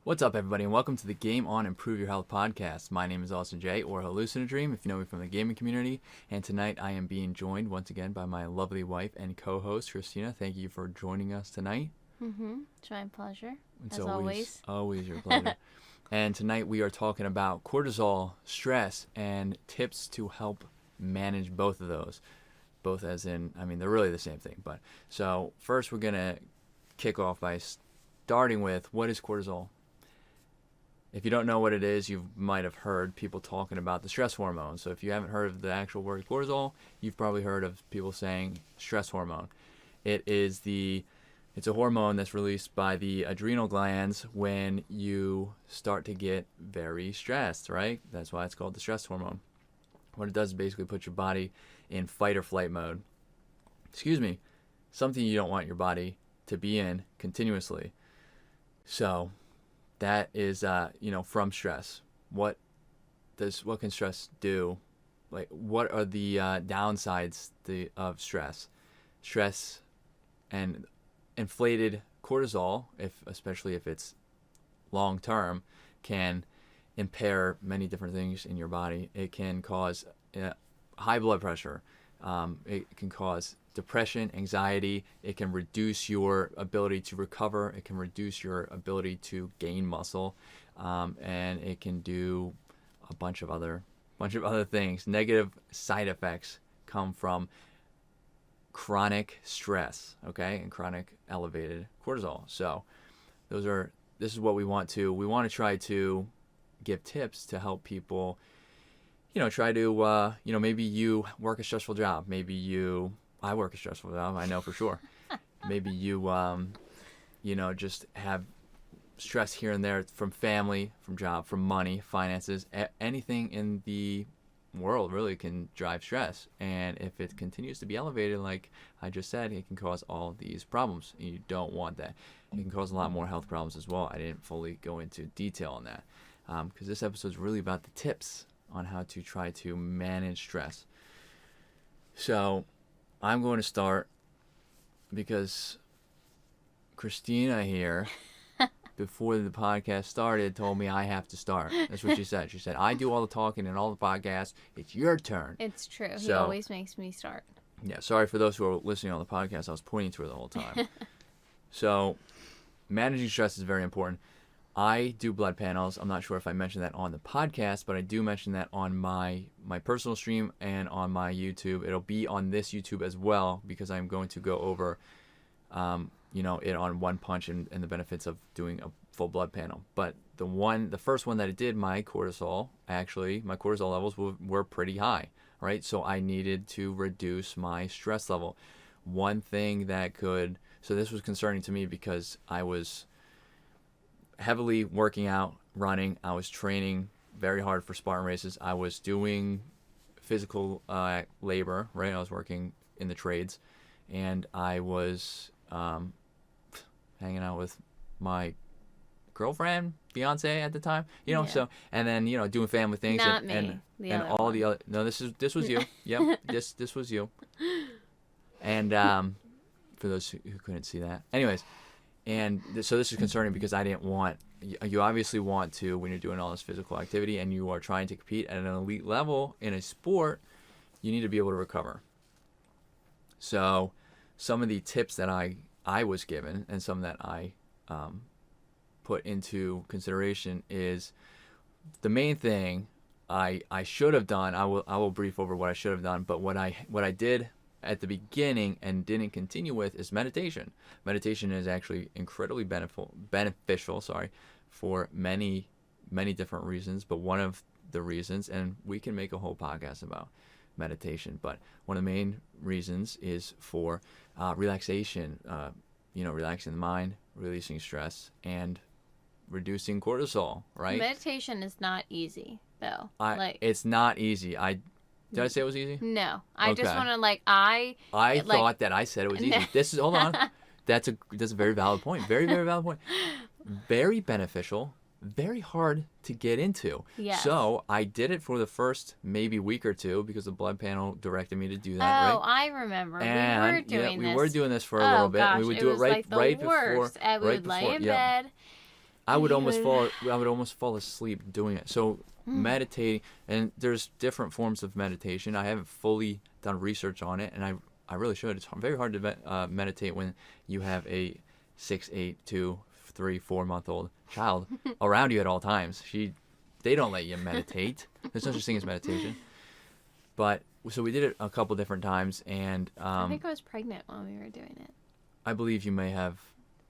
What's up, everybody, and welcome to the Game On Improve Your Health podcast. My name is Austin J, or hallucinodream, if you know me from the gaming community. And tonight I am being joined once again by my lovely wife and co-host, Christina. Thank you for joining us tonight. It's my pleasure, It's as always. Always your pleasure. And tonight we are talking about cortisol, stress, and tips to help manage both of those. Both as in, they're really the same thing. But so first we're going to kick off by starting with, what is cortisol? If you don't know what it is, you might have heard people talking about the stress hormone. So if you haven't heard of the actual word cortisol, you've probably heard of people saying stress hormone. It's a hormone that's released by the adrenal glands when you start to get very stressed, right? That's why it's called the stress hormone. What it does is basically put your body in fight or flight mode. Something you don't want your body to be in continuously. So that is, from stress. What can stress do? Like, what are the downsides of stress? Stress and inflated cortisol, especially if it's long term, can impair many different things in your body. It can cause high blood pressure. It can cause depression, anxiety. It can reduce your ability to recover. It can reduce your ability to gain muscle, and it can do a bunch of other things. Negative side effects come from chronic stress, okay, and chronic elevated cortisol. So this is what we want to try to give tips to help people, try to, maybe you work a stressful job. I work a stressful job, I know for sure. Maybe you, just have stress here and there from family, from job, from money, finances. Anything in the world really can drive stress. And if it continues to be elevated, like I just said, it can cause all these problems. And you don't want that. It can cause a lot more health problems as well. I didn't fully go into detail on that because this episode is really about the tips on how to try to manage stress. So I'm going to start because Christina here, before the podcast started, told me I have to start. That's what she said. She said, I do all the talking and all the podcasts. It's your turn. It's true. He always makes me start. Yeah, sorry for those who are listening on the podcast. I was pointing to her the whole time. So managing stress is very important. I do blood panels. I'm not sure if I mentioned that on the podcast, but I do mention that on my personal stream and on my YouTube. It'll be on this YouTube as well because I'm going to go over, it on one punch and the benefits of doing a full blood panel. But the first one that I did, my cortisol levels were pretty high, right? So I needed to reduce my stress level. One thing so this was concerning to me because I was heavily working out, running. I was training very hard for Spartan races. I was doing physical labor, right? I was working in the trades, and I was hanging out with my girlfriend, fiance at the time, Yeah. So, and then doing family things. Not and me. and all the other. No, this was you. Yep, this was you. And for those who couldn't see that, anyways. And so this is concerning because I didn't want, you obviously want to, when you're doing all this physical activity and you are trying to compete at an elite level in a sport, you need to be able to recover. So some of the tips that I was given and some that I put into consideration is the main thing I should have done. I will brief over what I should have done, but what I did at the beginning and didn't continue with is meditation. Meditation is actually incredibly beneficial for many different reasons, but one of the reasons, and we can make a whole podcast about meditation, but one of the main reasons is for relaxation, relaxing the mind, releasing stress, and reducing cortisol, right? Meditation is not easy, though. It's not easy. Did I say it was easy? No. I just Okay. want to, I thought that I said it was easy. Hold on. That's a very valid point. Very, very valid point. Very beneficial. Very hard to get into. Yes. So I did it for the first maybe week or two because the blood panel directed me to do that, right? I remember. And we were doing this. we were doing this for a little bit. Gosh, we would do it right like the before. worst. I would lay in bed, I If would you almost could. fall asleep doing it. So meditating, and there's different forms of meditation. I haven't fully done research on it, and I really should. It's very hard to meditate when you have a 6, 8, 2, 3, 4 month old child around you at all times. They don't let you meditate. There's no such thing as meditation. But so we did it a couple different times, and I think I was pregnant when we were doing it. I believe you may have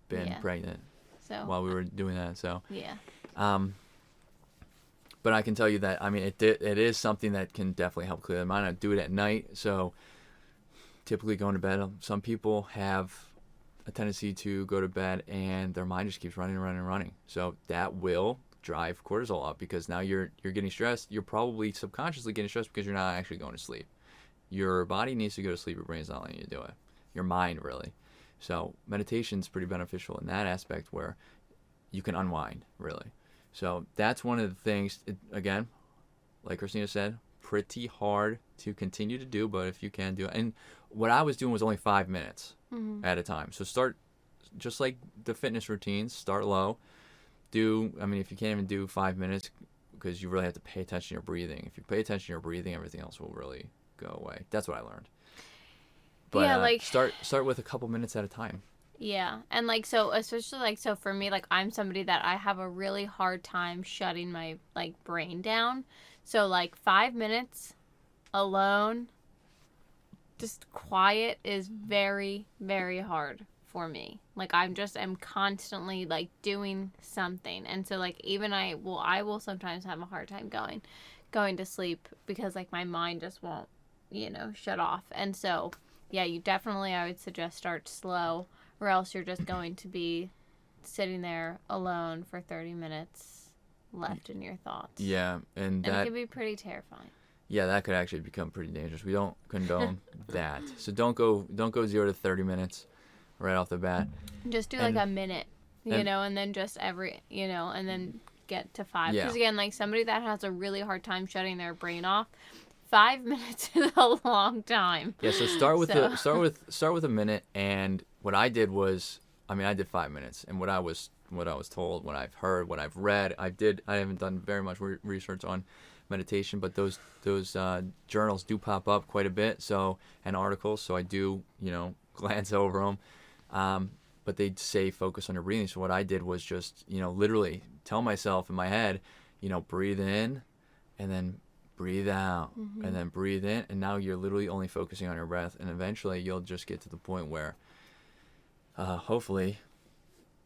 been Yeah. pregnant So. while we were doing that. So, Yeah. but I can tell you that it is something that can definitely help clear the mind. I do it at night. So typically going to bed, some people have a tendency to go to bed and their mind just keeps running and running and running. So that will drive cortisol up because now you're getting stressed. You're probably subconsciously getting stressed because you're not actually going to sleep. Your body needs to go to sleep. Your brain's not letting you do it. Your mind, really. So meditation's pretty beneficial in that aspect where you can unwind, really. So that's one of the things, again, like Christina said, pretty hard to continue to do, but if you can do it. And what I was doing was only 5 minutes at a time. So start, just like the fitness routines, start low. If you can't even do 5 minutes, because you really have to pay attention to your breathing. If you pay attention to your breathing, everything else will really go away. That's what I learned. But Yeah, start with a couple minutes at a time. Yeah, and so especially so for me, I'm somebody that I have a really hard time shutting my brain down. So 5 minutes alone, just quiet is very, very hard for me. I'm constantly doing something, and so even I will sometimes have a hard time going to sleep because my mind just won't shut off. And so yeah, you definitely, I would suggest, start slow, or else you're just going to be sitting there alone for 30 minutes left in your thoughts. Yeah, and it can be pretty terrifying. Yeah, that could actually become pretty dangerous. We don't condone that. So don't go 0 to 30 minutes right off the bat. Just do a minute, and then just and then get to 5. Yeah. Because again, somebody that has a really hard time shutting their brain off, 5 minutes is a long time. Yeah, so start with a minute. And what I did was, I did 5 minutes, and what I was told, what I've heard, what I've read, I haven't done very much research on meditation, but those journals do pop up quite a bit, and articles, so I do glance over them. But they say focus on your breathing. So what I did was just literally tell myself in my head, breathe in, and then breathe out, and then breathe in, and now you're literally only focusing on your breath, and eventually you'll just get to the point where hopefully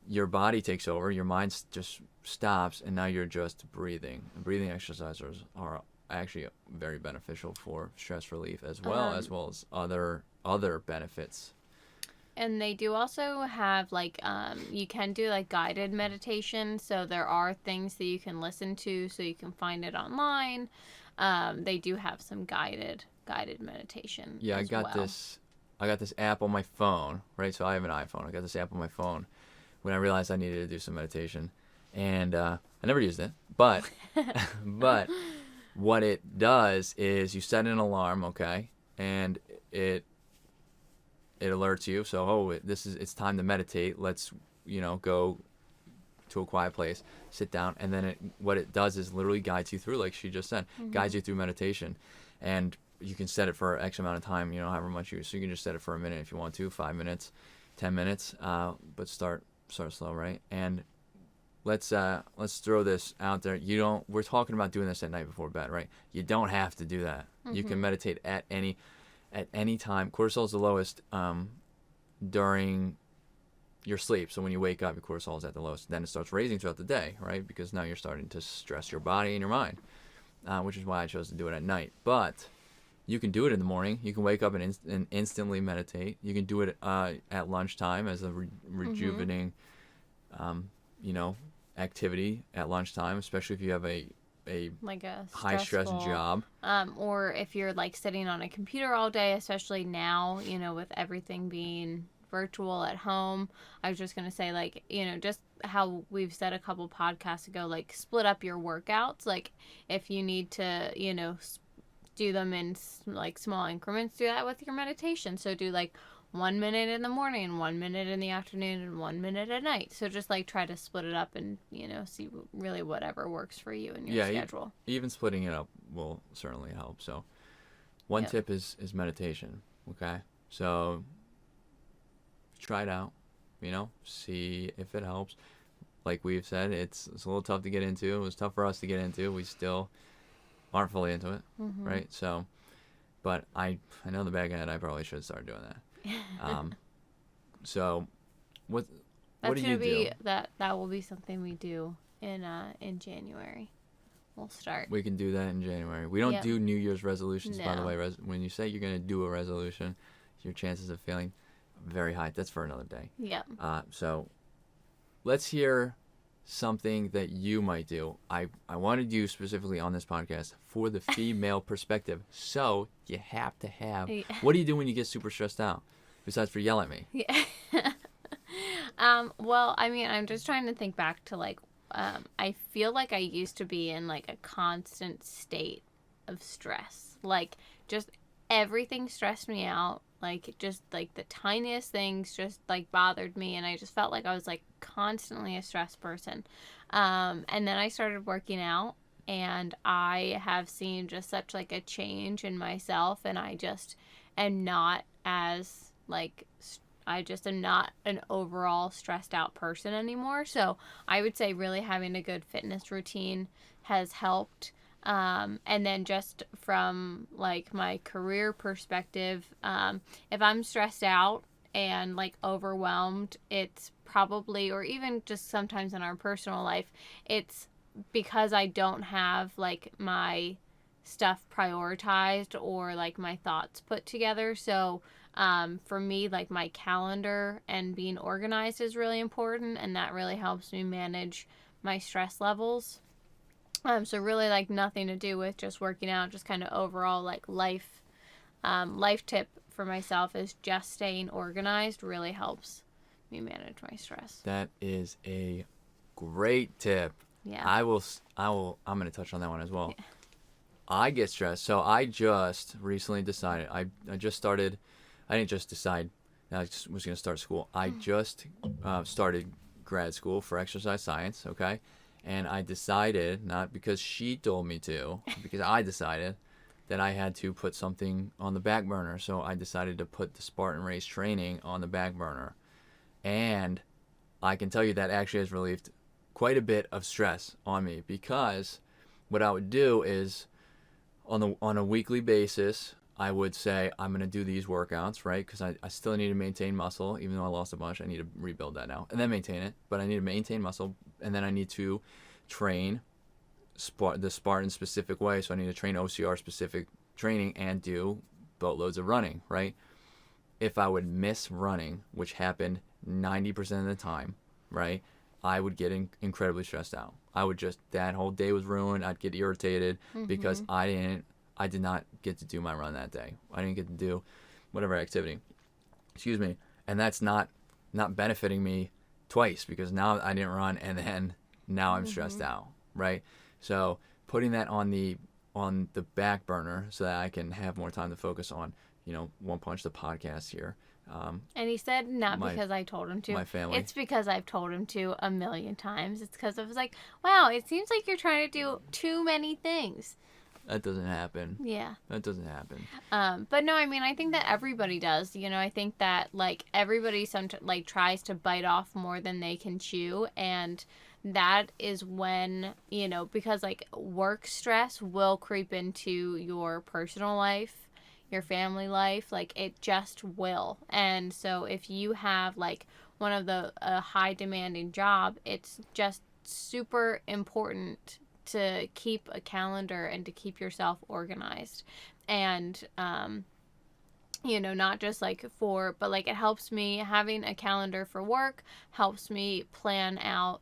your body takes over, your mind just stops, and now you're just breathing. And breathing exercises are actually very beneficial for stress relief as well as other benefits. And they do also have you can do guided meditation, so there are things that you can listen to, so you can find it online. They do have some guided meditation. Yeah, I got this app on my phone, right? So I have an iPhone. I got this app on my phone when I realized I needed to do some meditation, and I never used it, but but what it does is you set an alarm, okay, and it alerts you. So it's time to meditate. Let's go to a quiet place, sit down, and then what it does is literally guides you through, like she just said, guides you through meditation, and you can set it for X amount of time, however much so you can just set it for a minute if you want to, 5 minutes, 10 minutes, but start slow, right? And let's throw this out there. We're talking about doing this at night before bed, right? You don't have to do that. You can meditate at any time. Cortisol is the lowest during your sleep. So when you wake up, your cortisol is at the lowest. Then it starts raising throughout the day, right? Because now you're starting to stress your body and your mind, which is why I chose to do it at night. But you can do it in the morning. You can wake up and instantly meditate. You can do it at lunchtime as a rejuvenating, activity at lunchtime, especially if you have a high stress job. Or if you're sitting on a computer all day, especially now, with everything being virtual at home. I was just going to say, just how we've said a couple podcasts ago, split up your workouts. If you need to, do them in small increments, do that with your meditation. So do 1 minute in the morning, 1 minute in the afternoon, and 1 minute at night. So just like try to split it up and, see really whatever works for you and your schedule. Even splitting it up will certainly help. So one tip is meditation. Okay. So try it out, see if it helps. Like we've said, it's a little tough to get into. It was tough for us to get into. We still aren't fully into it, right? So, but I know the back end, I probably should start doing that. So, what do you do? That will be something we do in January. We'll start. We can do that in January. We don't do New Year's resolutions, by the way. When you say you're going to do a resolution, your chances of failing very high. That's for another day. Yeah. So let's hear something that you might do. I wanted you specifically on this podcast for the female perspective. So you have to have. Yeah. What do you do when you get super stressed out? Besides for yell at me. Yeah. Well, I mean, I'm just trying to think back to I feel like I used to be in like a constant state of stress. Like just everything stressed me out. Like just like the tiniest things just like bothered me, and I just felt like I was like constantly a stressed person. And then I started working out, and I have seen just such like a change in myself, and I just am not as like I just am not an overall stressed out person anymore. So I would say really having a good fitness routine has helped. And then just from like my career perspective, if I'm stressed out and like overwhelmed, it's probably, or even just sometimes in our personal life, it's because I don't have like my stuff prioritized or like my thoughts put together. So for me, like my calendar and being organized is really important, and that really helps me manage my stress levels. So really like nothing to do with just working out, just kind of overall like life tip for myself is just staying organized really helps me manage my stress. That is a great tip. Yeah. I'm going to touch on that one as well. Yeah. I get stressed. So I just recently decided, I didn't just decide I just was going to start school. I just started grad school for exercise science, okay? And I decided, not because she told me to, because I decided that I had to put something on the back burner. So I decided to put the Spartan race training on the back burner. And I can tell you that actually has relieved quite a bit of stress on me, because what I would do is on a weekly basis, I would say I'm going to do these workouts, right? Because I still need to maintain muscle. Even though I lost a bunch, I need to rebuild that now. And then maintain it. But I need to maintain muscle. And then I need to train the Spartan specific way. So I need to train OCR specific training and do boatloads of running, right? If I would miss running, which happened 90% of the time, right? I would get incredibly stressed out. That whole day was ruined. I'd get irritated because I did not get to do my run that day. I didn't get to do whatever activity. Excuse me. And that's not benefiting me twice, because now I didn't run and then now I'm stressed out, right? So putting that on the back burner so that I can have more time to focus on, One Punch, the podcast here. And he said because I told him to. My family. It's because I've told him to a million times. It's because I was like, wow, it seems like you're trying to do too many things. That doesn't happen. Yeah. That doesn't happen. But no, I mean, I think that everybody does. I think that like everybody tries to bite off more than they can chew, and that is when, because like work stress will creep into your personal life, your family life, like it just will. And so if you have like one of the high demanding job, it's just super important to keep a calendar and to keep yourself organized. And not just but like it helps me having a calendar for work, helps me plan out,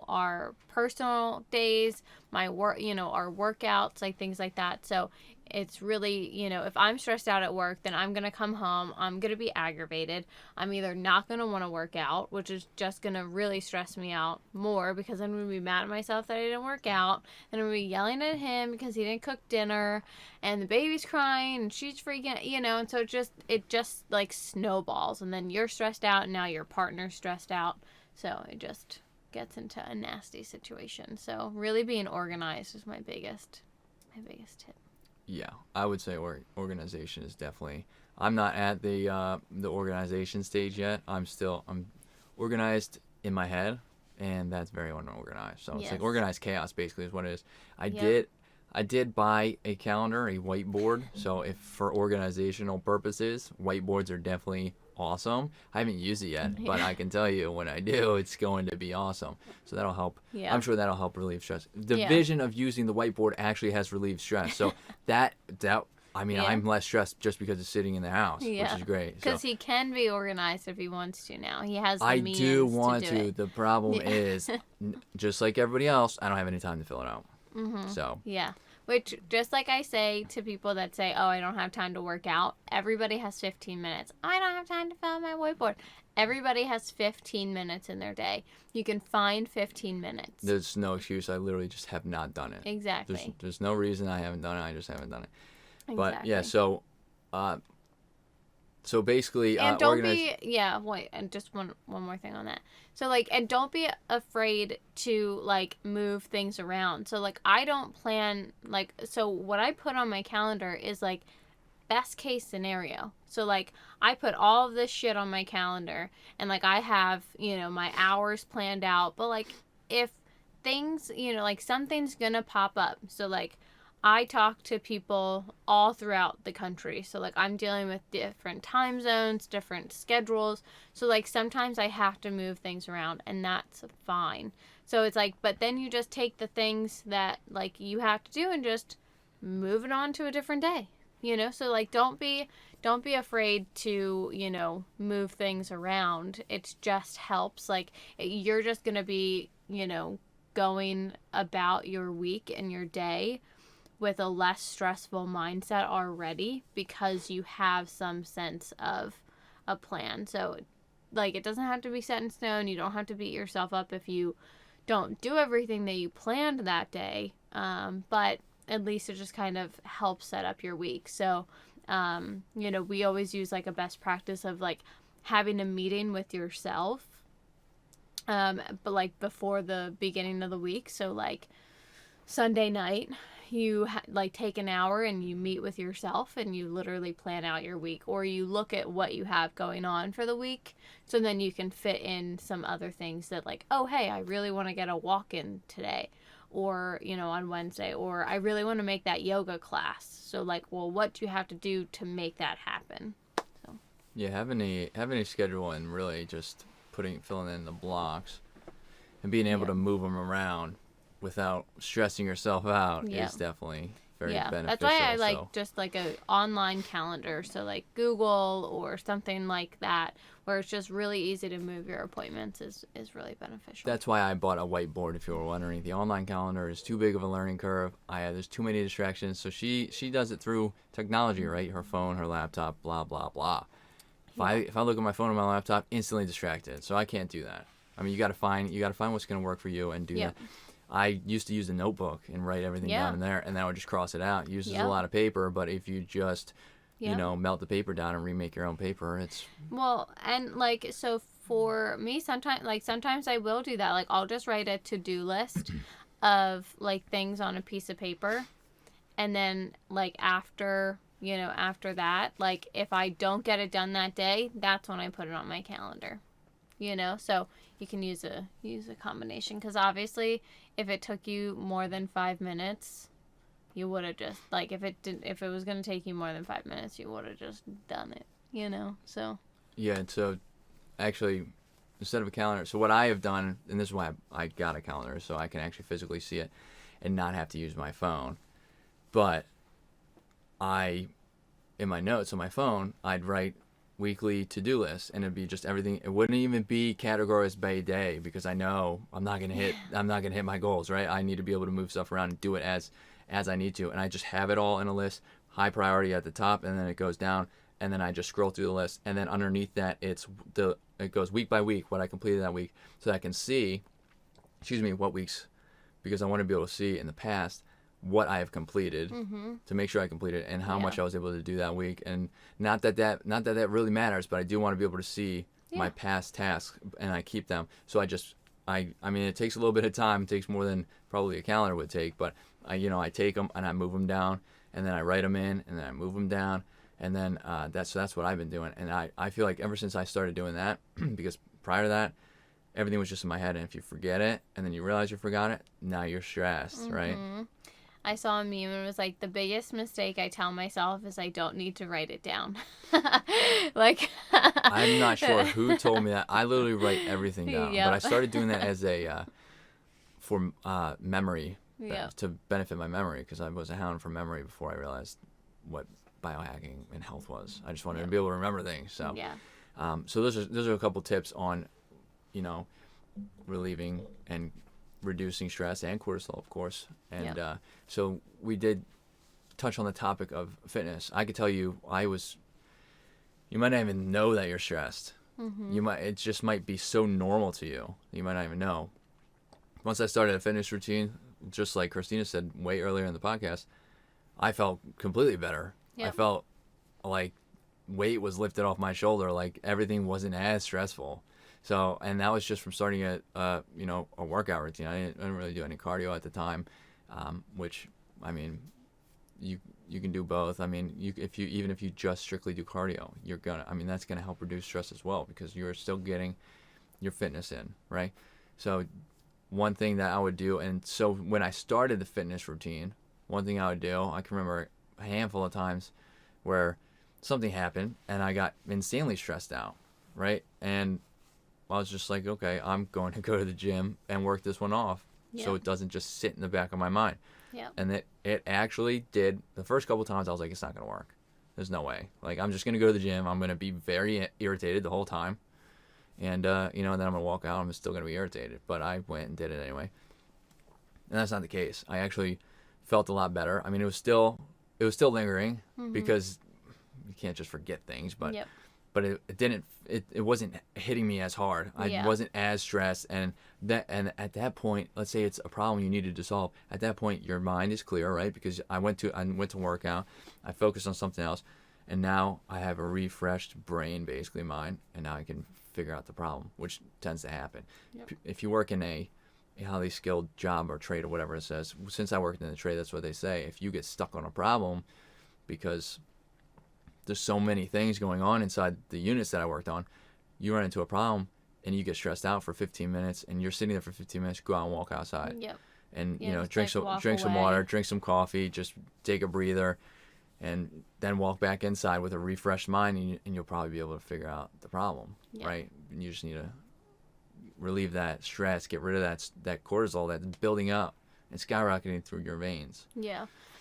our personal days, my work, our workouts, like things like that. So it's really, if I'm stressed out at work, then I'm going to come home. I'm going to be aggravated. I'm either not going to want to work out, which is just going to really stress me out more because I'm going to be mad at myself that I didn't work out. And I'm going to be yelling at him because he didn't cook dinner and the baby's crying and she's freaking, and so it just like snowballs, and then you're stressed out and now your partner's stressed out. So it just gets into a nasty situation. So really being organized is my biggest tip. Yeah, I would say organization is definitely. I'm not at the organization stage yet. I'm organized in my head, and that's very unorganized. So it's like Yes. organized chaos basically is what it is. Yep. I did buy a calendar, a whiteboard. So if for organizational purposes, whiteboards are definitely awesome. I haven't used it yet, but I can tell you when I do, it's going to be awesome. So that'll help. Yeah. I'm sure that'll help relieve stress. The Yeah. vision of using the whiteboard actually has relieved stress. So that I mean, Yeah. I'm less stressed just because it's sitting in the house, Yeah. which is great. Because So he can be organized if he wants to now. He has the I means do want to do to. it. The problem Yeah. is, just like everybody else, I don't have any time to fill it out. So Yeah. Which, just like I say to people that say, oh, I don't have time to work out, everybody has 15 minutes. I don't have time to fill out my whiteboard. Everybody has 15 minutes in their day. You can find 15 minutes. there's no excuse. I literally just have not done it. Exactly. There's no reason I haven't done it. I just haven't done it. But Exactly. yeah, so basically, And don't organize. wait, and just one more thing on that. So, like, and don't be afraid to, like, move things around. So, like, I don't plan, like, so what I put on my calendar is, like, best case scenario. So, like, I put all of this shit on my calendar, and, like, I have, my hours planned out. But, like, if things, like, something's gonna pop up. So, like, I talk to people all throughout the country. So, like, I'm dealing with different time zones, different schedules. So, like, sometimes I have to move things around, and that's fine. So, it's like, but then you just take the things that, like, you have to do and just move it on to a different day. So, like, don't be afraid to, move things around. It just helps. Like, you're just going to be, going about your week and your day with a less stressful mindset already because you have some sense of a plan. So, like, it doesn't have to be set in stone. You don't have to beat yourself up if you don't do everything that you planned that day. But at least it just kind of helps set up your week. So, we always use, like, a best practice of, like, having a meeting with yourself, but, like, before the beginning of the week. So, like, Sunday night, you take an hour and you meet with yourself and you literally plan out your week, or you look at what you have going on for the week, so then you can fit in some other things that, like, oh, hey, I really want to get a walk in today, or on Wednesday, or I really want to make that yoga class. So, like, well, what do you have to do to make that happen? So Yeah, having a schedule and really just filling in the blocks and being able to move them around without stressing yourself out is definitely very beneficial. That's why I like just like a online calendar. So, like, Google or something like that, where it's just really easy to move your appointments is really beneficial. That's why I bought a whiteboard, if you were wondering. The online calendar is too big of a learning curve. There's too many distractions. So she does it through technology, right? Her phone, her laptop, blah blah blah. If I look at my phone or my laptop, instantly distracted. So I can't do that. I mean, you got to find what's going to work for you and do that. I used to use a notebook and write everything down in there, and then I would just cross it out. It uses a lot of paper, but if you just, melt the paper down and remake your own paper, it's... Well, and, like, so for me, sometimes I will do that. Like, I'll just write a to-do list of, like, things on a piece of paper, and then, like, after that, like, if I don't get it done that day, that's when I put it on my calendar. So you can use a combination, because obviously if it took you more than 5 minutes, you would have just, like, if it was going to take you more than 5 minutes, you would have just done it, so Yeah, and so actually, instead of a calendar, so what I have done, and this is why I got a calendar, so I can actually physically see it and not have to use my phone, but in my notes on my phone, I'd write weekly to-do list, and it'd be just everything. It wouldn't even be categorized by day, because I know I'm not gonna hit my goals, right? I need to be able to move stuff around and do it as as I need to, and I just have it all in a list, high priority at the top, and then it goes down, and then I just scroll through the list, and then underneath that it goes week by week what I completed that week, so that I can see, what weeks, because I want to be able to see in the past what I have completed to make sure I completed and how much I was able to do that week. And not that that really matters, but I do want to be able to see my past tasks, and I keep them. So I mean, it takes a little bit of time. It takes more than probably a calendar would take, but I take them and I move them down, and then I write them in, and then I move them down, and then that's what I've been doing. And I feel like ever since I started doing that, because prior to that, everything was just in my head, and if you forget it and then you realize you forgot it, now you're stressed, right? I saw a meme and it was like, the biggest mistake I tell myself is I don't need to write it down. Like, I'm not sure who told me that. I literally write everything down. Yep. But I started doing that as for memory, to benefit my memory, because I was a hound for memory before I realized what biohacking and health was. I just wanted to be able to remember things. So, so those are a couple tips on, relieving and reducing stress and cortisol, of course. And so we did touch on the topic of fitness. I could tell you, you might not even know that you're stressed. It just might be so normal to you, you might not even know. Once I started a fitness routine, just like Christina said way earlier in the podcast, I felt completely better. I felt like weight was lifted off my shoulder, like everything wasn't as stressful. So, and that was just from starting a workout routine. I didn't really do any cardio at the time, which, I mean, you can do both. I mean, even if you just strictly do cardio, that's gonna help reduce stress as well, because you're still getting your fitness in, right? So, one thing that I would do, and so when I started the fitness routine, one thing I would do, I can remember a handful of times where something happened and I got insanely stressed out, right? And I was just like, okay, I'm going to go to the gym and work this one off, so it doesn't just sit in the back of my mind. And it actually did. The first couple times I was like, it's not going to work. There's no way. Like, I'm just going to go to the gym. I'm going to be very irritated the whole time. And, then I'm going to walk out. I'm still going to be irritated. But I went and did it anyway. And that's not the case. I actually felt a lot better. I mean, it was still lingering, because you can't just forget things, but it wasn't hitting me as hard. I wasn't as stressed, and at that point, let's say it's a problem you needed to solve. At that point, your mind is clear, right? Because I went to work out, I focused on something else, and now I have a refreshed brain, basically mind, and now I can figure out the problem, which tends to happen. If you work in a highly skilled job or trade or whatever it says, since I worked in the trade, that's what they say. If you get stuck on a problem, because there's so many things going on inside the units that I worked on, you run into a problem and you get stressed out for 15 minutes, and you're sitting there for 15 minutes, go out and walk outside. And drink some water, drink some coffee, just take a breather, and then walk back inside with a refreshed mind, and you'll probably be able to figure out the problem, right? And you just need to relieve that stress, get rid of that cortisol that's building up and skyrocketing through your veins.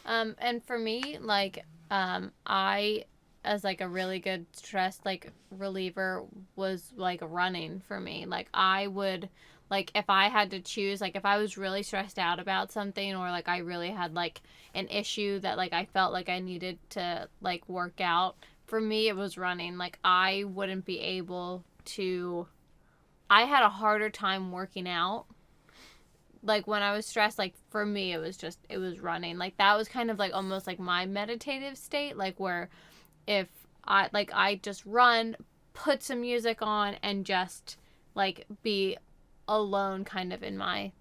And for me, like, I, as like a really good stress like reliever, was like running for me. Like, I would, like, if I had to choose, like, if I was really stressed out about something, or like I really had like an issue that like I felt like I needed to like work out, for me it was running. Like, I wouldn't be able to, I had a harder time working out. Like, when I was stressed, like, for me, it was running. Like, that was kind of like almost like my meditative state, like, where if I just run, put some music on, and just like be alone kind of in my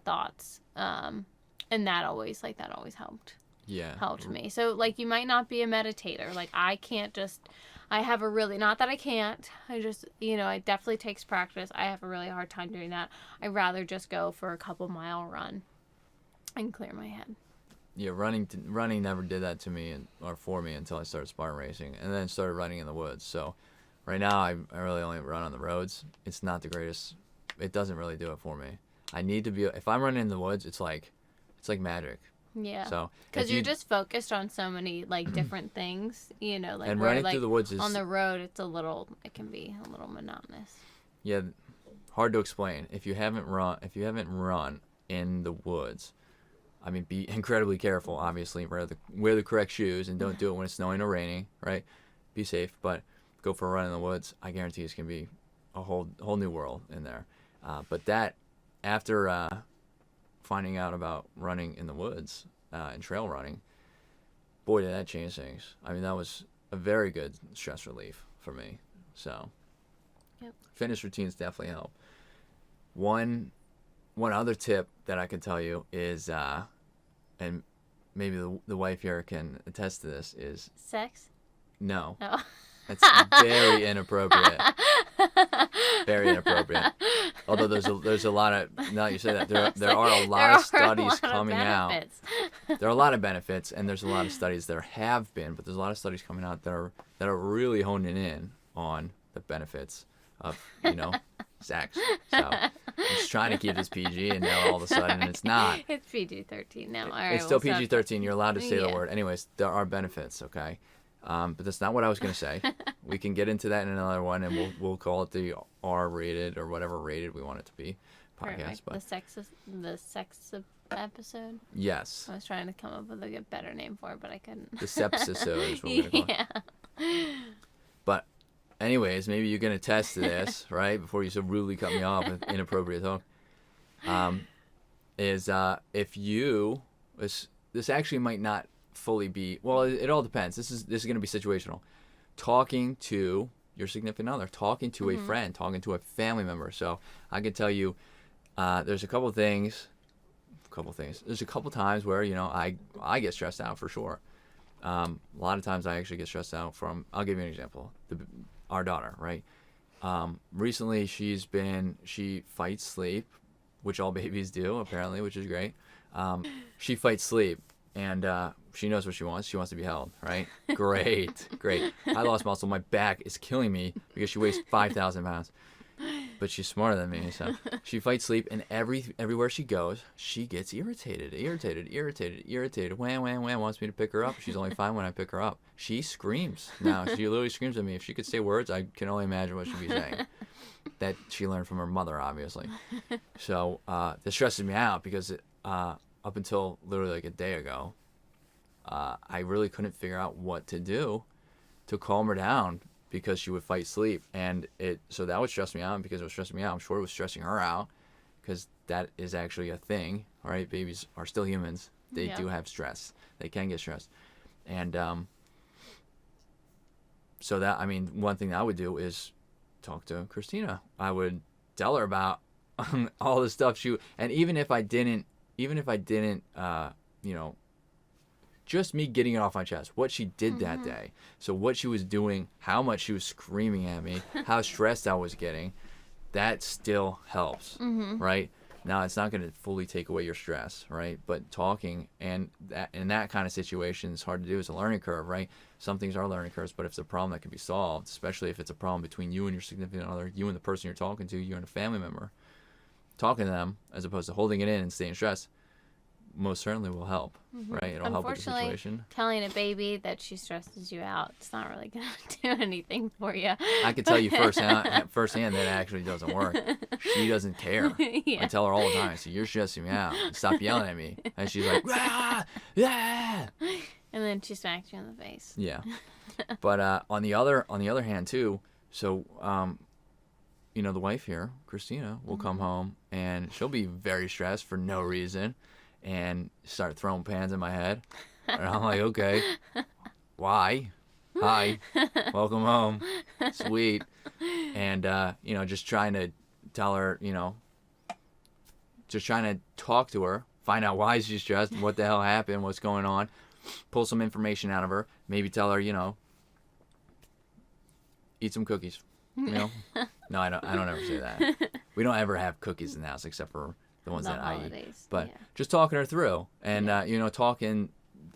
thoughts. And that always helped. Helped me. So, like, you might not be a meditator. Like, I have a really, not that I can't, I just, it definitely takes practice. I have a really hard time doing that. I'd rather just go for a couple mile run and clear my head. Running never did that to me or for me until I started Spartan racing, and then started running in the woods. So right now I really only run on the roads. It's not the greatest. It doesn't really do it for me. I need to be, if I'm running in the woods, it's like magic. So because you're just focused on so many like different things, like, and where, running like, through the woods is, on the road, it can be a little monotonous. Hard to explain. If you haven't run in the woods, I mean, be incredibly careful, obviously. Wear the correct shoes and don't do it when it's snowing or raining, right? Be safe, but go for a run in the woods. I guarantee it's going to be a whole new world in there. But that, after finding out about running in the woods and trail running, boy, did that change things. I mean, that was a very good stress relief for me. So, Yep. fitness routines definitely help. One other tip that I can tell you is, and maybe the wife here can attest to this, is Sex? no. Oh. That's very inappropriate. Very inappropriate. Although there's a lot of, now that you say that, there are a lot of studies coming out. There are a lot of benefits, and there's a lot of studies. There have been, but there's a lot of studies coming out that are really honing in on the benefits of, sex. So I'm just trying to keep this PG, and now all of a sudden it's not. It's PG-13 now. All right, It's still we'll stop. PG-13. You're allowed to say the Yeah. word. Anyways, there are benefits, okay? But that's not what I was going to say. We can get into that in another one, and we'll call it the R-rated or whatever rated we want it to be podcast. Perfect. But The sex episode. yes, I was trying to come up with a better name for it, but I couldn't. the sepsisode is what we're going to call it. Yeah. But anyways, maybe you can attest to this, right? Before you so rudely cut me off with inappropriate talk. If you, this actually might not fully be, well, it all depends. This is going to be situational. Talking to your significant other, talking to a friend, talking to a family member. So I can tell you, there's a couple things. There's a couple times where I get stressed out for sure. A lot of times I actually get stressed out from. I'll give you an example. Our daughter, right? Recently she fights sleep, which all babies do apparently, which is great. She fights sleep. And she knows what she wants. She wants to be held, right? Great. I lost muscle. My back is killing me because she weighs 5,000 pounds. But she's smarter than me, so she fights sleep, and everywhere she goes, she gets irritated. Wham, wants me to pick her up. She's only fine when I pick her up. She screams now. She literally screams at me. If she could say words, I can only imagine what she'd be saying. That she learned from her mother, obviously. So this stresses me out because up until literally like a day ago, I really couldn't figure out what to do to calm her down because she would fight sleep. And so that would stress me out, and because it was stressing me out, I'm sure it was stressing her out, because that is actually a thing, right? Babies are still humans. They do have stress. They can get stressed. And so that, I mean, one thing that I would do is talk to Christina. I would tell her about all the stuff and even if I didn't, just me getting it off my chest, what she did that day. So what she was doing, how much she was screaming at me, how stressed I was getting, that still helps, right? Now, it's not going to fully take away your stress, right? But talking, and that in that kind of situation, it's hard to do. It's a learning curve, right? Some things are learning curves, but if it's a problem that can be solved, especially if it's a problem between you and your significant other, you and the person you're talking to, you and a family member, talking to them as opposed to holding it in and staying stressed, most certainly will help, right? It'll help with the situation. Telling a baby that she stresses you out, it's not really going to do anything for you. I can tell you firsthand that actually doesn't work. She doesn't care. Yeah. I tell her all the time, so you're stressing me out. Stop yelling at me. And she's like, ah, yeah. And then she smacks you in the face. Yeah. But on the other hand too, so the wife here, Christina, will come home and she'll be very stressed for no reason and start throwing pans in my head. And I'm like, okay, why? Hi, welcome home, sweet. And, just trying to tell her, just trying to talk to her, find out why she's stressed, what the hell happened, what's going on, pull some information out of her, maybe tell her, eat some cookies, No, I don't ever say that. We don't ever have cookies in the house except for the ones that I eat. But just talking her through and, talking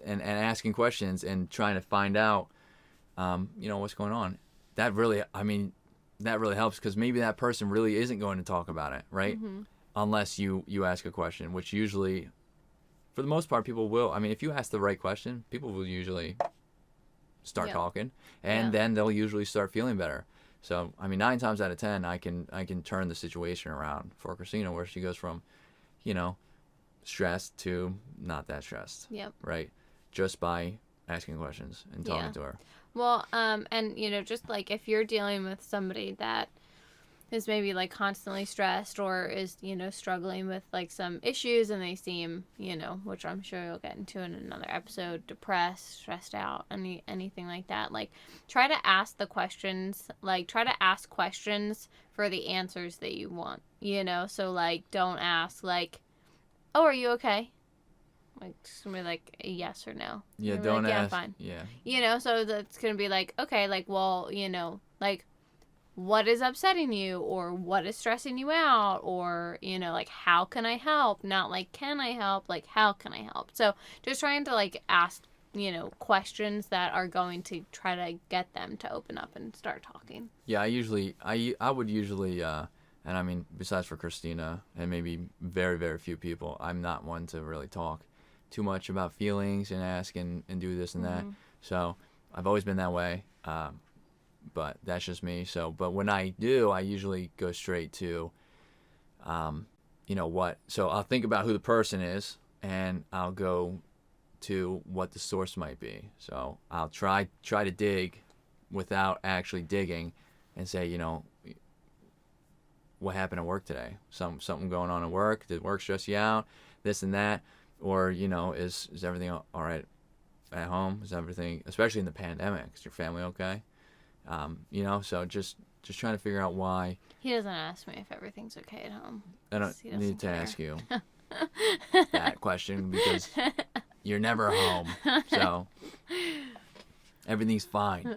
and asking questions and trying to find out, what's going on. That really helps, because maybe that person really isn't going to talk about it, right? Unless you ask a question, which usually, for the most part, people will. I mean, if you ask the right question, people will usually start talking, and then they'll usually start feeling better. So, I mean, 9 times out of 10, I can turn the situation around for Christina, where she goes from, stressed to not that stressed. Yep. Right? Just by asking questions and talking to her. Well, and just like if you're dealing with somebody that is maybe like constantly stressed or is, struggling with like some issues and they seem, which I'm sure you'll get into in another episode, depressed, stressed out, anything like that. Like try to ask the questions, for the answers that you want, so like don't ask like, oh, are you okay? Like, just gonna be like a yes or no. Yeah, don't like, ask. Yeah, fine. Yeah. So that's gonna be like, okay, like, well, like, what is upsetting you, or what is stressing you out, or like, how can I help? Not like, can I help? Like, how can I help? So just trying to like ask, questions that are going to try to get them to open up and start talking. Yeah, I would usually, and I mean, besides for Christina and maybe very, very few people, I'm not one to really talk too much about feelings and ask and do this and that. So I've always been that way, but that's just me. So, but when I do, I usually go straight to, what. So I'll think about who the person is, and I'll go to what the source might be. So I'll try to dig without actually digging, and say, what happened at work today? Something going on at work? Did work stress you out? This and that. Or, is everything all right at home? Is everything, especially in the pandemic, is your family okay? So just trying to figure out why. He doesn't ask me if everything's okay at home. I don't need to ask you that question because you're never home. So everything's fine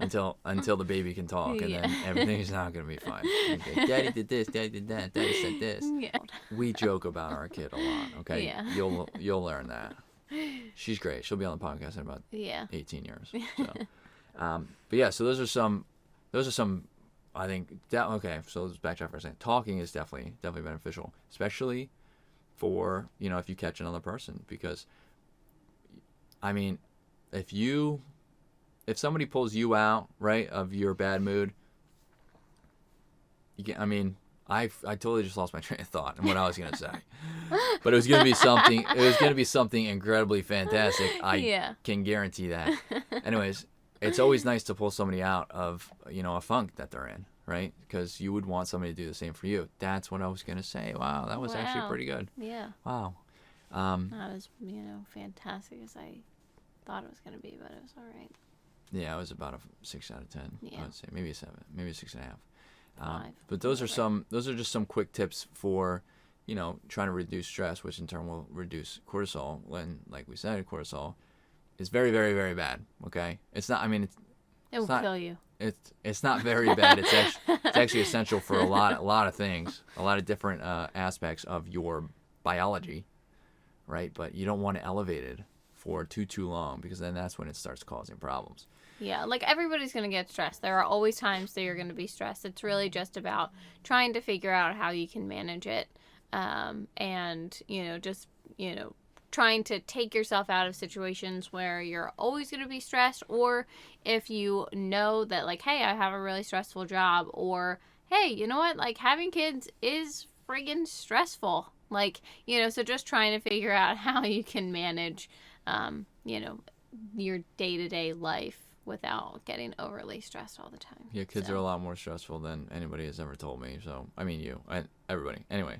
until the baby can talk, and then everything's not going to be fine. Okay, Daddy did this, Daddy did that, Daddy said this. Yeah. We joke about our kid a lot, okay? Yeah. You'll learn that. She's great. She'll be on the podcast in about 18 years. So. But yeah, so those are some, I think, okay, so let's backtrack for a second. Talking is definitely beneficial, especially for, if you catch another person, because, I mean, if somebody pulls you out, right, of your bad mood, I totally just lost my train of thought and what I was going to say. But it was going to be something incredibly fantastic. I can guarantee that. Anyways, it's always nice to pull somebody out of, a funk that they're in, right? Because you would want somebody to do the same for you. That's what I was going to say. Wow, that was actually pretty good. Yeah. Wow. Not as, fantastic as I thought it was going to be, but it was all right. Yeah, it was about a 6 out of 10. Yeah. I would say maybe a 7, maybe a 6.5. 5. But those are just some quick tips for, trying to reduce stress, which in turn will reduce cortisol. When, like we said, cortisol is very, very, very bad. Okay, it's not. It will kill you. It's not very bad. It's actually essential for a lot of things, a lot of different aspects of your biology, right? But you don't want to elevate it for too long, because then that's when it starts causing problems. Yeah, like everybody's going to get stressed. There are always times that you're going to be stressed. It's really just about trying to figure out how you can manage it. And, just, trying to take yourself out of situations where you're always going to be stressed, or if you know that, like, hey, I have a really stressful job, or, hey, you know what, like, having kids is friggin' stressful. Like, so just trying to figure out how you can manage, your day-to-day life without getting overly stressed all the time. Yeah, kids are a lot more stressful than anybody has ever told me. So, everybody. Anyway,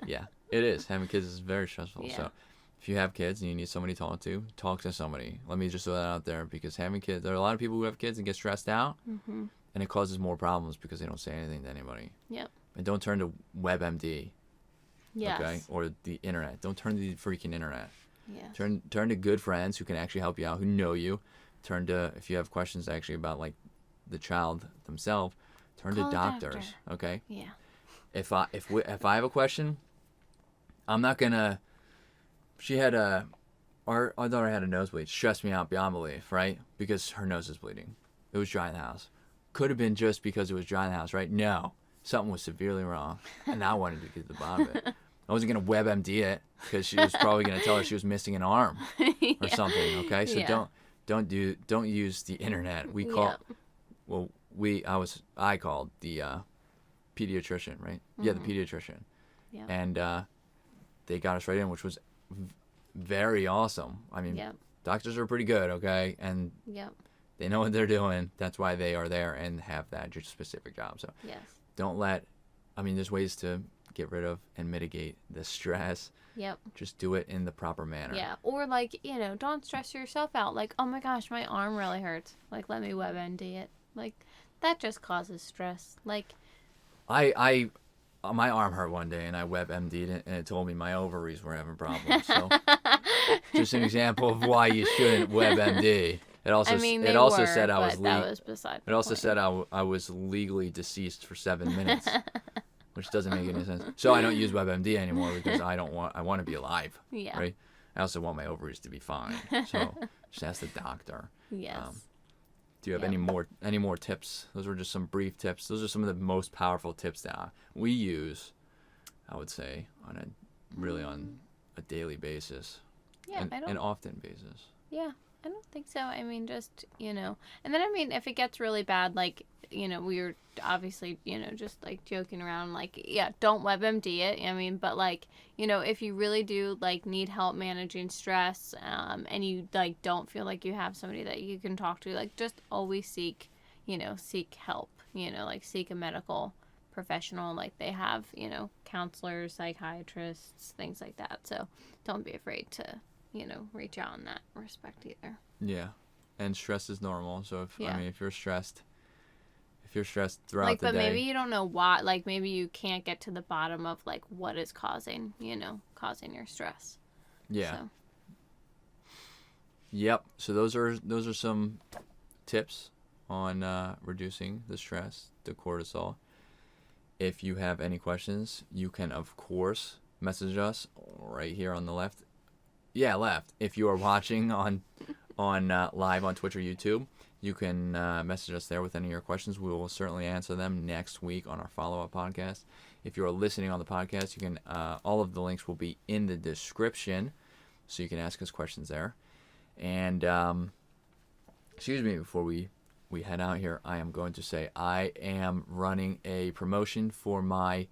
yeah, it is. Having kids is very stressful. Yeah. So, if you have kids and you need somebody to talk to somebody. Let me just throw that out there, because having kids, there are a lot of people who have kids and get stressed out, and it causes more problems because they don't say anything to anybody. Yep. And don't turn to WebMD. Yes. Okay? Or the internet. Don't turn to the freaking internet. Yes. Turn to good friends who can actually help you out, who know you. Turn to, if you have questions actually about, like, the child themselves, turn to doctors. Okay? Yeah. If I have a question, I'm not gonna. Our daughter had a nosebleed. Stressed me out beyond belief, right? Because her nose is bleeding. It was dry in the house. Could have been just because it was dry in the house, right? No, something was severely wrong, and I wanted to get to the bottom of it. I wasn't gonna WebMD it, because she was probably gonna tell her she was missing an arm or something. Okay, so don't use the internet. I called the pediatrician, right? Yeah, the pediatrician. Yeah. And they got us right in, which was very awesome. I mean, Yep. doctors are pretty good, okay? And Yep. they know what they're doing. That's why they are there and have that specific job. So Yes. don't let, I mean, there's ways to get rid of and mitigate the stress. Yep. Just do it in the proper manner. Yeah. Or like, don't stress yourself out. Like, oh my gosh, my arm really hurts. Like, let me WebMD it. Like, that just causes stress. Like, My arm hurt one day and I WebMD'd it and it told me my ovaries were having problems. So just an example of why you shouldn't WebMD. It also said I was that was beside it also said I was legally deceased for 7 minutes, which doesn't make any sense. So I don't use WebMD anymore because I want to be alive. Yeah. Right. I also want my ovaries to be fine. So just ask the doctor. Yes. Do you have any more tips? Those were just some brief tips. Those are some of the most powerful tips that we use, I would say, on a daily basis. Yeah, an often basis. Yeah, I don't think so. I mean, just, and then, I mean, if it gets really bad, like, we were obviously, just, like, joking around, like, yeah, don't WebMD it. I mean, but, like, if you really do, like, need help managing stress, and you, like, don't feel like you have somebody that you can talk to, like, just always seek help, like, seek a medical professional. Like, they have, counselors, psychiatrists, things like that. So don't be afraid to, reach out in that respect either. Yeah. And stress is normal. So if you're stressed throughout like, the but day. maybe you don't know why. Like, maybe you can't get to the bottom of, like, what is causing your stress. Yeah. So. Yep. So those are some tips on reducing the stress, the cortisol. If you have any questions, you can, of course, message us right here on the left. Yeah, left. If you are watching on live on Twitch or YouTube, you can message us there with any of your questions. We will certainly answer them next week on our follow-up podcast. If you are listening on the podcast, you can all of the links will be in the description, so you can ask us questions there. And excuse me, before we head out here, I am going to say I am running a promotion for my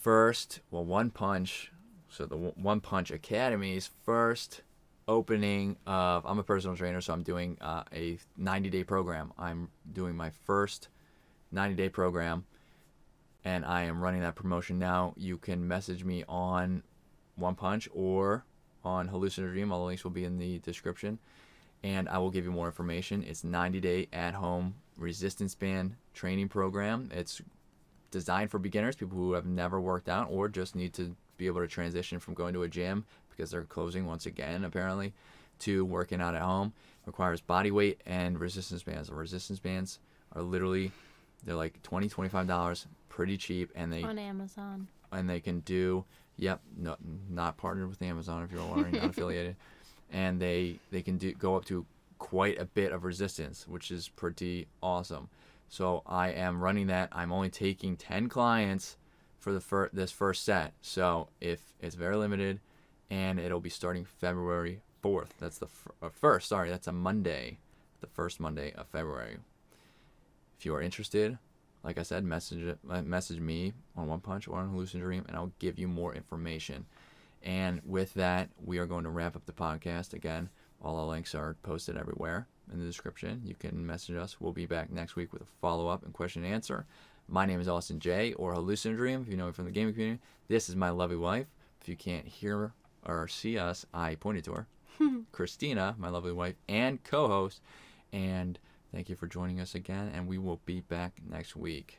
first, One Punch. So the One Punch Academy's first opening of, I'm a personal trainer, so I'm doing a 90-day program. I'm doing my first 90-day program, and I am running that promotion now. You can message me on One Punch or on hallucinodream. All the links will be in the description, and I will give you more information. It's 90-day at-home resistance band training program. It's designed for beginners, people who have never worked out or just need to be able to transition from going to a gym, because they're closing once again apparently, to working out at home. It requires body weight and resistance bands. The resistance bands are literally, they're like $20, $25, pretty cheap, and they On Amazon. And they can do, no, not partnered with Amazon if you're wondering, not affiliated, and they can go up to quite a bit of resistance, which is pretty awesome. So I am running that. I'm only taking 10 clients for this first set, so if it's very limited, and it'll be starting February 4th. That's the first. Sorry, that's a Monday, the first Monday of February. If you are interested, like I said, message me on One Punch or on hallucinodream, and I'll give you more information. And with that, we are going to wrap up the podcast. Again, all our links are posted everywhere in the description. You can message us. We'll be back next week with a follow-up and question and answer. My name is Austin J, or hallucinodream, if you know me from the gaming community. This is my lovely wife. If you can't hear or see us, I pointed to her. Christina, my lovely wife and co-host. And thank you for joining us again, and we will be back next week.